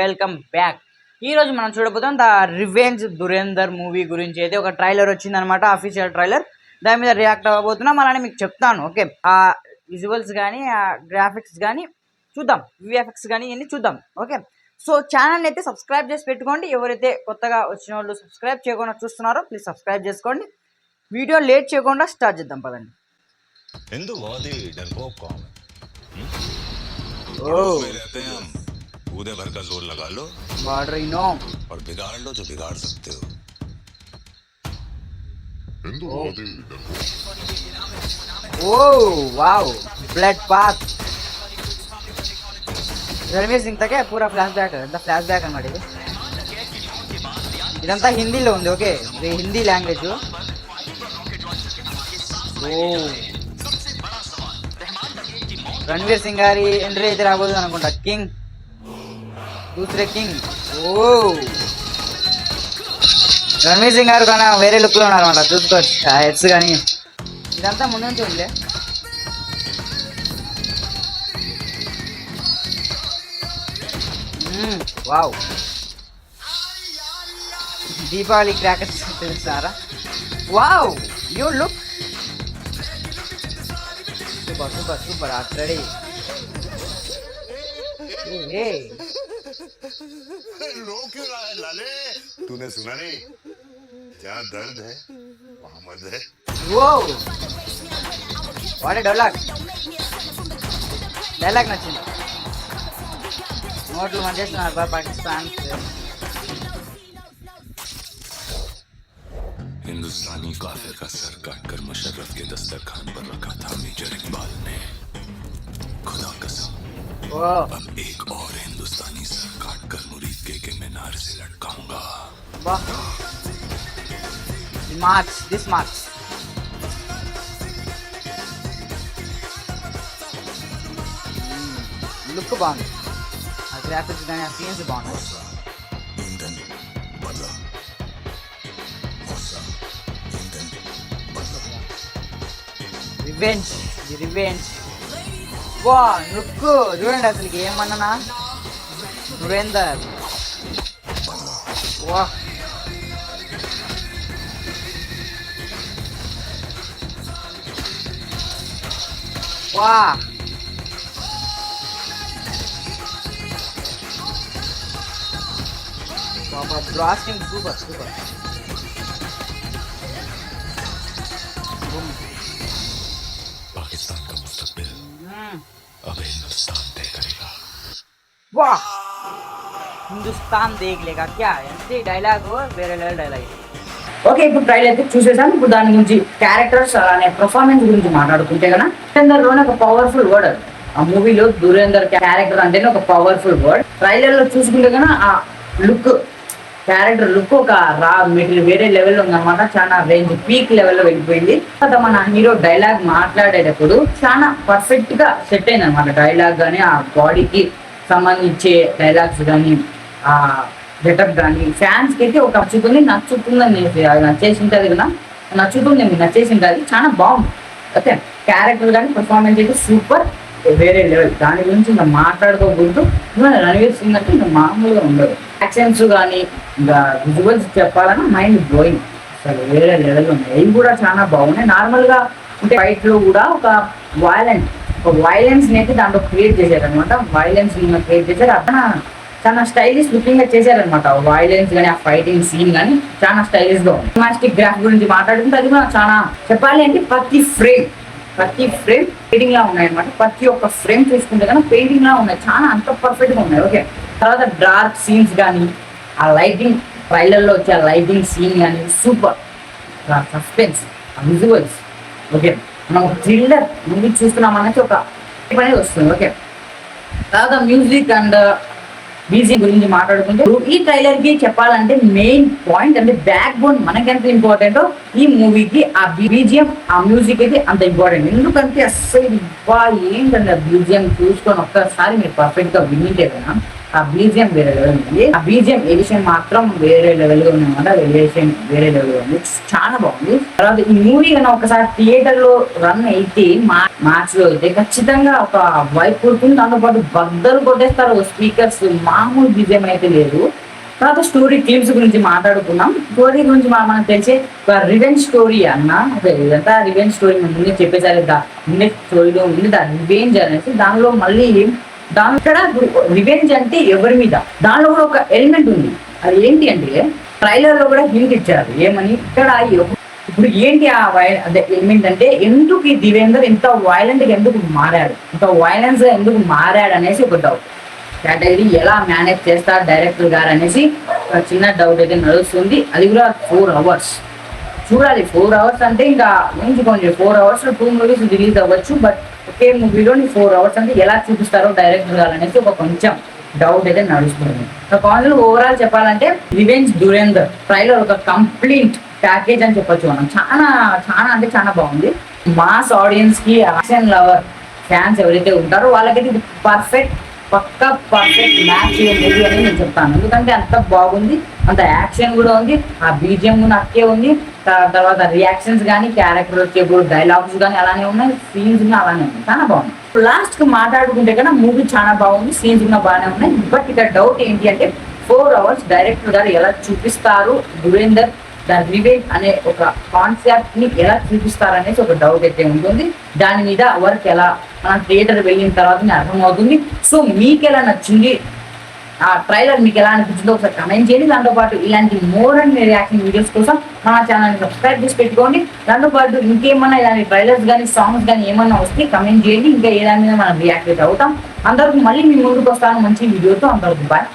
Welcome back. ఈ రోజు మనం చూడబోతాం ద రివెంజ్ దురేందర్ మూవీ గురించి. అయితే ఒక ట్రైలర్ వచ్చిందనమాట, అఫీషియల్ ట్రైలర్. దాని మీద రియాక్ట్ అవ్వబోతున్నాం. అలానే మీకు చెప్తాను. ఓకే, ఆ విజువల్స్ కానీ ఆ గ్రాఫిక్స్ కానీ చూద్దాం, విఎఫ్ఎక్స్ కానీ ఇవన్నీ చూద్దాం. ఓకే, సో ఛానల్ అయితే సబ్స్క్రైబ్ చేసి పెట్టుకోండి. ఎవరైతే కొత్తగా వచ్చిన వాళ్ళు సబ్స్క్రైబ్ చేయకుండా చూస్తున్నారో ప్లీజ్ సబ్స్క్రైబ్ చేసుకోండి. వీడియో లేట్ చేయకుండా స్టార్ట్ చేద్దాం, పదండి. कूदे भर का जोर लगा लो और बिगाड़ लो जो बिगाड़ सकते हो. Wow, blood bath. Ranveer Singh తకే పూరా ఫ్లాష్ బ్యాక్ అన్నమాట. ఇది ఇదంతా హిందీలో ఉంది. ఓకే, ఇది హిందీ లాంగ్వేజ్. రణవీర్ సింగ్ గారి ఎంట్రీ అయితే రాబోతుంది అనుకుంటా. కింగ్, దూసరే కింగ్. రణవీర్ సింగ్ గారు కానీ వేరే లుక్ లో ఉన్నారు అనమాట. చూసుకోవచ్చు హెడ్స్ కానీ. ఇదంతా ముందు నుంచి ఉంది. వావ్, దీపావళి క్రాకర్స్ తెలుస్తారా? Wow, you look super super super. Art ready. रो क्यों रहा है लाले? तूने सुना नहीं? जहाँ दर्द है वहाँ मर्द है. వాడే డైలాగ్ నచ్చింది. నోట్లు మన చేస్తున్నారు పాకిస్తాన్. हिंदुस्तानी काफिर का सर काटकर मुशर्रफ के दस्तरखान पर रखा था मेजर इकबाल ने. खुदा कसम अब एक और हिंदुस्तानी सर काटकर मुरीद के मीनार से लटकाऊंगा. This marks. లుక్ బాగుంది. ఆ గ్రాఫిక్స్ కానీ ఆ సీన్స్ బాగున్నాయి. రివెంజ్. వా, లుక్ చూడండి అసలుకి ఏమన్నా. దురేందర్. వా, వా, బ్లాస్టింగ్ సూపర్ సూపర్. पाकिस्तान का मुस्तकबिल अब हिंदुस्तान तय करेगा. वाह, హిందుస్థాన్ దేఖ్లేగా క్యా అంటే డైలాగ్ వేరే లెవెల్ డైలాగ్. ఓకే, ఇప్పుడు ట్రైలర్ అయితే చూసేసాను. ఇప్పుడు దాని గురించి క్యారెక్టర్స్ అలానే పర్ఫార్మెన్స్ గురించి మాట్లాడుకుంటే కదా, దురేందర్లోనే ఒక పవర్ఫుల్ వర్డ్. ఆ మూవీలో దురేందర్ క్యారెక్టర్ అంటేనే ఒక పవర్ఫుల్ వర్డ్. ట్రైలర్ లో చూసుకుంటే కదా ఆ లుక్, క్యారెక్టర్ లుక్ ఒక రా మెటీరియల్ వేరే లెవెల్లో ఉందన్నమాట. చాలా రేంజ్ పీక్ లెవెల్లో వెళ్ళిపోయింది. మన హీరో డైలాగ్ మాట్లాడేటప్పుడు చాలా పర్ఫెక్ట్ గా సెట్ అయింది అనమాట. డైలాగ్ కానీ ఆ బాడీకి సంబంధించే డైలాగ్స్ కానీ ఆ గెటప్ కానీ ఫ్యాన్స్ కి అయితే ఒక నచ్చుతుందని నచ్చేసి ఉంటుంది కదా, నచ్చేసి ఉంటుంది. చాలా బాగుంది. ఓకే, క్యారెక్టర్ కానీ పర్ఫార్మెన్స్ అయితే సూపర్, వేరే లెవెల్. దాని గురించి ఇంకా మాట్లాడుకోకూడదు. రణవీర్ సింగ్ అంటే ఇంకా మామూలుగా ఉండదు. యాక్షన్స్ కానీ ఇంకా విజువల్స్ చెప్పాలన్నా మైండ్ బ్లోయింగ్, అసలు వేరే లెవెల్ ఉన్నాయి. ఇవి కూడా చాలా బాగున్నాయి. నార్మల్గా అంటే ఫైట్ లో కూడా ఒక వైలెన్స్ అయితే దాంట్లో క్రియేట్ చేశారనమాట. వైలెన్స్ క్రియేట్ చేశారు. అతను చాలా స్టైలిష్ లుకింగ్ గా చేశారనమాట. వైలెన్స్ కానీ ఆ ఫైటింగ్ సీన్ కానీ చాలా స్టైలిష్ గా ఉంది. సినిమాటిక్ గ్రాఫ్ గురించి మాట్లాడుకుంటే అది కూడా చాలా చెప్పాలి అంటే ప్రతి ఫ్రేమ్ పెయింటింగ్ లా ఉన్నాయి అనమాట. ప్రతి ఒక్క ఫ్రేమ్ చూసుకుంటే కానీ పెయింటింగ్ లా ఉన్నాయి. చాలా అంత పర్ఫెక్ట్ గా ఉన్నాయి. ఓకే, తర్వాత డార్క్ సీన్స్ కానీ ఆ లైటింగ్, ట్రైలర్ లో వచ్చే ఆ లైటింగ్ సీన్ కానీ సూపర్. Suspense, visuals. ఓకే, మనం ఒక థ్రిల్లర్ మూవీ చూస్తున్నాం అనేది ఒక అనేది వస్తుంది. ఓకే, తర్వాత మ్యూజిక్ అండ్ బీజిఎం గురించి మాట్లాడుకుంటే ఈ ట్రైలర్ కి చెప్పాలంటే మెయిన్ పాయింట్ అంటే బ్యాక్ బోన్ మనకెంత ఇంపార్టెంటో ఈ మూవీకి ఆ బీజిఎం ఆ మ్యూజిక్ అయితే అంత ఇంపార్టెంట్. ఎందుకంటే అస్సలు ఏంటంటే ఆ బీజిఎం చూసుకొని ఒక్కసారి మీరు పర్ఫెక్ట్ గా వినింటే కదా ఆ బీజిఎం వేరే లెవెల్ ఉంది. ఆ బీజిఎం ఎడిషన్ మాత్రం వేరే లెవెల్ గా ఉందన్నమాట. ఎడిషన్ వేరే లెవెల్ గా ఉంది, చాలా బాగుంది. తర్వాత ఈ మూవీ కన్నా ఒకసారి థియేటర్ లో రన్ అయితే మార్చ్ లో అయితే ఖచ్చితంగా ఒక వైపు పుడుతుంది. దాంతో పాటు బద్దలు కొట్టేస్తారు స్పీకర్స్, మామూలు బీజిఎం అయితే లేదు. తర్వాత స్టోరీ క్లిప్స్ గురించి మాట్లాడుకున్నాం. స్టోరీ గురించి మనకు తెలిసే ఒక రివెంజ్ స్టోరీ అన్న, ఇదంతా రివెంజ్ స్టోరీ ముందే చెప్పేసారు. ముందే స్టోరీలో ఉంది దా రివెంజ్ అనేసి. దానిలో మళ్ళీ ఇక్కడ రివెంజ్ అంటే ఎవరి మీద, దానిలో కూడా ఒక ఎలిమెంట్ ఉంది. అది ఏంటి అంటే ట్రైలర్ లో కూడా హింట్ ఇచ్చారు ఏమని, ఇక్కడ ఇప్పుడు ఏంటి అదే ఎలిమెంట్ అంటే ఎందుకు ఈ దివేందర్ ఇంత వైలెంట్ గా ఎందుకు మారాడు, ఇంత వైలెన్స్ గా ఎందుకు మారాడు అనేసి ఒక డౌట్. కేటగిరీ ఎలా మేనేజ్ చేస్తారు డైరెక్టర్ గారు అనేసి ఒక చిన్న డౌట్ అయితే నడుస్తుంది. అది కూడా 4 hours చూడాలి. 4 hours అంటే ఇంకా ఊహించుకోండి, 4 hours లో 2 movies రిలీజ్ అవ్వచ్చు. బట్ ఒకే మూవీలోని 4 hours అంటే ఎలా చూపిస్తారో డైరెక్టర్ గారు అనేసి ఒక కొంచెం డౌట్ అయితే నడుస్తుంది. ఓవరాల్ చెప్పాలంటే రివెంజ్ దురేందర్ ట్రైలర్ ఒక కంప్లీట్ ప్యాకేజ్ అని చెప్పొచ్చు మనం. చాలా చాలా అంటే చాలా బాగుంది. మాస్ ఆడియన్స్ కి, యాక్షన్ లవర్ ఫ్యాన్స్ ఎవరైతే ఉంటారో వాళ్ళకైతే ఇది పక్కా పర్ఫెక్ట్ మ్యాచ్ మూవీ అని నేను చెప్తాను. ఎందుకంటే అంత బాగుంది, అంత యాక్షన్ కూడా ఉంది, ఆ బీజిఎం కూడా అక్కే ఉంది. తర్వాత రియాక్షన్స్ కానీ, క్యారెక్టర్ వచ్చేప్పుడు డైలాగ్స్ కానీ అలానే ఉన్నాయి, సీన్స్ కూడా అలానే ఉన్నాయి, చాలా బాగుంది. లాస్ట్ కి మాట్లాడుకుంటే కన్నా మూవీ చాలా బాగుంది, సీన్స్ కూడా బాగానే ఉన్నాయి. బట్ ఇక్కడ డౌట్ ఏంటి అంటే 4 hours డైరెక్టర్ గారు ఎలా చూపిస్తారు దురేందర్ ద రివెంజ్ అనే ఒక కాన్సెప్ట్ ని ఎలా చూపిస్తారనేసి ఒక డౌట్ అయితే ఉంటుంది. దాని మీద వర్క్ ఎలా మనం థియేటర్ వెళ్ళిన తర్వాత అర్థమవుతుంది. సో మీకు ఎలా నచ్చింది, ఆ ట్రైలర్ మీకు ఎలా అనిపించిందో ఒకసారి కమెంట్ చేయండి. దాంతోపాటు ఇలాంటి మోర్ అండ్ రియాక్షన్ వీడియోస్ కోసం మన ఛానల్ని సబ్స్క్రైబ్ చేసి పెట్టుకోండి. దాంతోపాటు ఇంకేమన్నా ఇలాంటి ట్రైలర్స్ కానీ, సాంగ్స్ కానీ ఏమన్నా వస్తే కమెంట్ చేయండి. ఇంకా ఏ దాని మీద మనం రియాక్ట్ అవుతాం. అందరికి మళ్ళీ మీ ముందుకు వస్తాను మంచి వీడియోతో. అందరికి బాయ్.